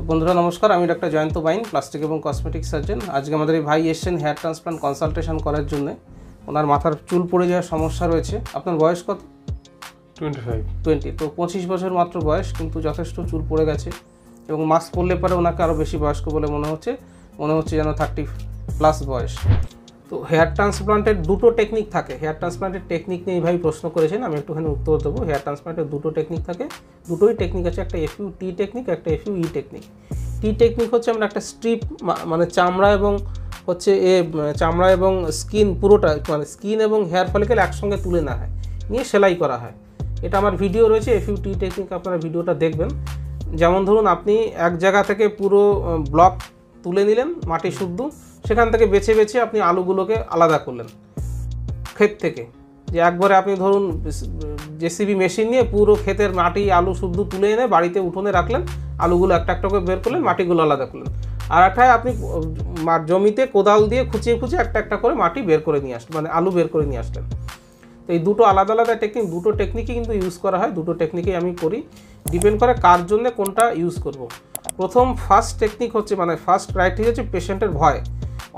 বন্ধুরা নমস্কার, আমি ডক্টর জয়ন্ত বাইন, প্লাস্টিক এবং কসমেটিক সার্জন। আজকে আমাদের এই ভাই এসেছেন হেয়ার ট্রান্সপ্লান্ট কনসালটেশন করার জন্য। ওনার মাথার চুল পড়ে যাওয়ার সমস্যা রয়েছে। আপনার বয়স কত? 20। তো 25 বছর মাত্র বয়স, কিন্তু যথেষ্ট চুল পড়ে গেছে এবং মাস্ক পরলে পরে ওনাকে আরও বেশি বয়স্ক বলে মনে হচ্ছে যেন 30+ বয়স। তো হেয়ার ট্রান্সপ্লান্টের দুটো টেকনিক থাকে। হেয়ার ট্রান্সপ্লান্টের টেকনিক নিয়ে ভাই প্রশ্ন করেছেন, আমি একটুখানি উত্তর দেবো। হেয়ার ট্রান্সপ্লান্টের দুটো টেকনিক থাকে, দুটোই টেকনিক আছে। একটা FUT টেকনিক, একটা FUE টেকনিক। টি টেকনিক হচ্ছে আমরা একটা স্ট্রিপ, মানে চামড়া এবং স্কিন পুরোটা, মানে স্কিন এবং হেয়ার ফলিকেল একসঙ্গে তুলে না হয়, নিয়ে সেলাই করা হয়। এটা আমার ভিডিও রয়েছে FUT টেকনিক, আপনারা ভিডিওটা দেখবেন। যেমন ধরুন, আপনি এক জায়গা থেকে পুরো ব্লক তুলে নিলেন মাটি শুদ্ধ, সেখান থেকে বেছে বেছে আপনি আলুগুলোকে আলাদা করলেন ক্ষেত থেকে। যে একবারে আপনি ধরুন JCB মেশিন নিয়ে পুরো ক্ষেতের মাটি আলু শুদ্ধ তুলে এনে বাড়িতে উঠোনে রাখলেন, আলুগুলো একটা একটা করে বের করলেন, মাটিগুলো আলাদা করলেন। আর একটায় আপনি জমিতে কোদাল দিয়ে খুঁচিয়ে একটা একটা করে মাটি বের করে নিয়ে আসলেন, মানে আলু বের করে নিয়ে আসলেন। তো এই দুটো আলাদা আলাদা টেকনিক, দুটো টেকনিকই কিন্তু ইউজ করা হয়। দুটো টেকনিকই আমি করি, ডিপেন্ড করে কার জন্য কোনটা ইউজ করব। ফার্স্ট টেকনিক হচ্ছে, মানে ফার্স্ট ক্রাইটেরিয়া হচ্ছে পেশেন্টের ভয়।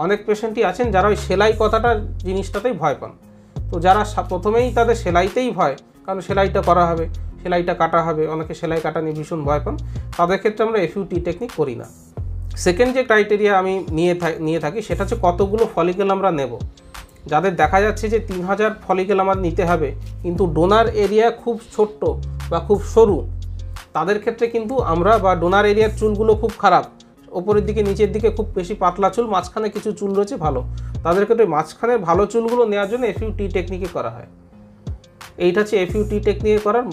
অনেক পেশেন্টই আছেন যারা ওই সেলাই কথাটা জিনিসটাতেই ভয় পান। তো যারা প্রথমেই তাদের সেলাইতেই ভয়, কারণ সেলাইটা করা হবে, সেলাইটা কাটা হবে, অনেকে সেলাই কাটা নিয়ে ভীষণ ভয় পান, তাদের ক্ষেত্রে আমরা FUT টেকনিক করি না। সেকেন্ড যে ক্রাইটেরিয়া আমি নিয়ে থাকি সেটা হচ্ছে কতগুলো ফলিকেল আমরা নেব। যাদের দেখা যাচ্ছে যে 3000 ফলিকেল আমার নিতে হবে, কিন্তু ডোনার এরিয়া খুব ছোট্ট বা খুব সরু, তাদের ক্ষেত্রে কিন্তু আমরা, বা ডোনার এরিয়ার চুলগুলো খুব খারাপ, ওপরের দিকে নিচের দিকে খুব বেশি পাতলা চুল, মাঝখানে কিছু চুল রয়েছে ভালো, তাদের ক্ষেত্রে মাঝখানের ভালো চুলগুলো নেওয়ার জন্য FUT টেকনিকে করা হয়। এইটা হচ্ছে FUT টেকনিকে করার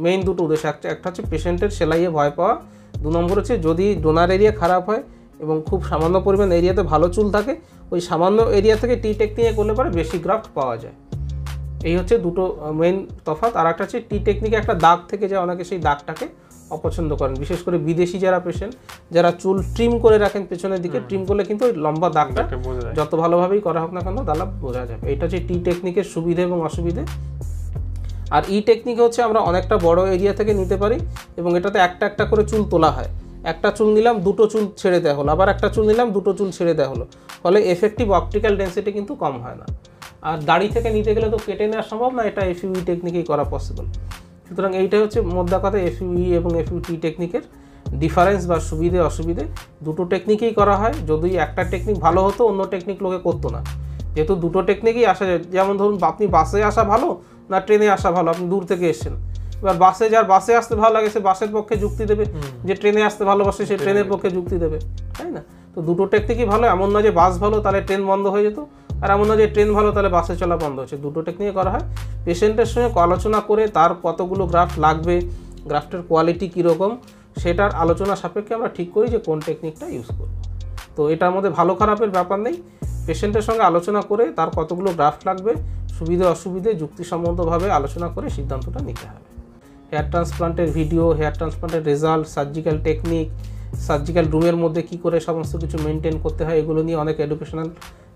মেইন দুটো উদ্দেশ্য। একটা হচ্ছে পেশেন্টের সেলাইয়ে ভয় পাওয়া, 2 নম্বর হচ্ছে যদি ডোনার এরিয়া খারাপ হয় এবং খুব সামান্য পরিমাণ এরিয়াতে ভালো চুল থাকে, ওই সামান্য এরিয়া থেকে টেকনিকে করলে পরে বেশি গ্রাফট পাওয়া যায়। এই হচ্ছে দুটো মেইন তফাৎ। আর একটা হচ্ছে টেকনিকে একটা দাগ থেকে যায়, অনেকে সেই দাগটাকে অপছন্দ করেন, বিশেষ করে বিদেশি যারা পেশেন্ট, যারা চুল ট্রিম করে রাখেন পেছনের দিকে, ট্রিম করলে কিন্তু ওই লম্বা দাগটা যত ভালোভাবেই করা হোক না কেন দালা বোঝা যাবে। এটা হচ্ছে টেকনিকের সুবিধে এবং অসুবিধে। আর টেকনিকে হচ্ছে আমরা অনেকটা বড় এরিয়া থেকে নিতে পারি এবং এটাতে একটা একটা করে চুল তোলা হয়। একটা চুল নিলাম, দুটো চুল ছেড়ে দেওয়া হলো, আবার একটা চুল নিলাম, দুটো চুল ছেড়ে দেওয়া হলো, ফলে এফেক্টিভ অপটিক্যাল ডেন্সিটি কিন্তু কম হয় না। আর দাড়ি থেকে নিতে গেলে তো কেটে নেওয়া সম্ভব না, এটা FUE টেকনিকেই করা পসিবল। সুতরাং এইটাই হচ্ছে মোদ্দা কথা FUE এবং FUT টেকনিকের ডিফারেন্স বা সুবিধে অসুবিধে। দুটো টেকনিকেই করা হয়। যদি একটা টেকনিক ভালো হতো, অন্য টেকনিক লোকে করতো না। যেহেতু দুটো টেকনিকই আসা যায়, যেমন ধরুন আপনি বাসে আসা ভালো না ট্রেনে আসা ভালো, আপনি দূর থেকে এসেছেন, এবার বাসে আসতে ভালো লাগে সে বাসের পক্ষে যুক্তি দেবে, যে ট্রেনে আসতে ভালোবাসে সে ট্রেনের পক্ষে যুক্তি দেবে, তাই না? তো দুটো টেকনিকই ভালো। এমন না যে বাস ভালো তাহলে ট্রেন বন্ধ হয়ে যেত, আর এমন না যে ট্রেন ভালো তাহলে বাসে চলা বন্ধ হচ্ছে। দুটো টেকনিকে করা হয়। পেশেন্টের সঙ্গে আলোচনা করে তার কতগুলো গ্রাফট লাগবে, গ্রাফটের কোয়ালিটি কীরকম, সেটার আলোচনা সাপেক্ষে আমরা ঠিক করি যে কোন টেকনিকটা ইউজ করব। তো এটার মধ্যে ভালো খারাপের ব্যাপার নেই, পেশেন্টের সঙ্গে আলোচনা করে তার কতগুলো গ্রাফট লাগবে, সুবিধে অসুবিধে যুক্তিসম্মতভাবে আলোচনা করে সিদ্ধান্তটা নিতে হবে। হেয়ার ট্রান্সপ্লান্টের ভিডিও, হেয়ার ট্রান্সপ্লান্টের রেজাল্ট, সার্জিক্যাল টেকনিক, সার্জিক্যাল রুমের মধ্যে কী করে সমস্ত কিছু মেনটেন করতে হয়, এগুলো নিয়ে অনেক এডুকেশনাল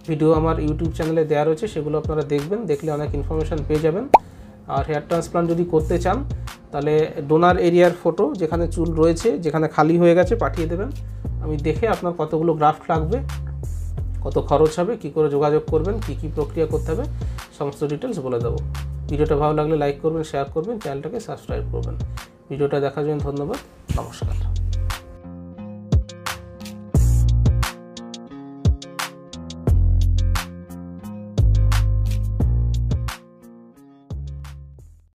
ভিডিও আমার ইউটিউব চ্যানেলে দেওয়া রয়েছে, সেগুলো আপনারা দেখবেন, দেখলে অনেক ইনফরমেশান পেয়ে যাবেন। আর হেয়ার ট্রান্সপ্লান্ট যদি করতে চান তাহলে ডোনার এরিয়ার ফটো, যেখানে চুল রয়েছে, যেখানে খালি হয়ে গেছে, পাঠিয়ে দেবেন। আমি দেখে আপনার কতগুলো গ্রাফট লাগবে, কত খরচ হবে, কী করে যোগাযোগ করবেন, কী প্রক্রিয়া করতে হবে, সমস্ত ডিটেলস বলে দেবো। ভিডিওটা ভালো লাগলে লাইক করবেন, শেয়ার করবেন, চ্যানেলটাকে সাবস্ক্রাইব করবেন। ভিডিওটা দেখার জন্য ধন্যবাদ, নমস্কার।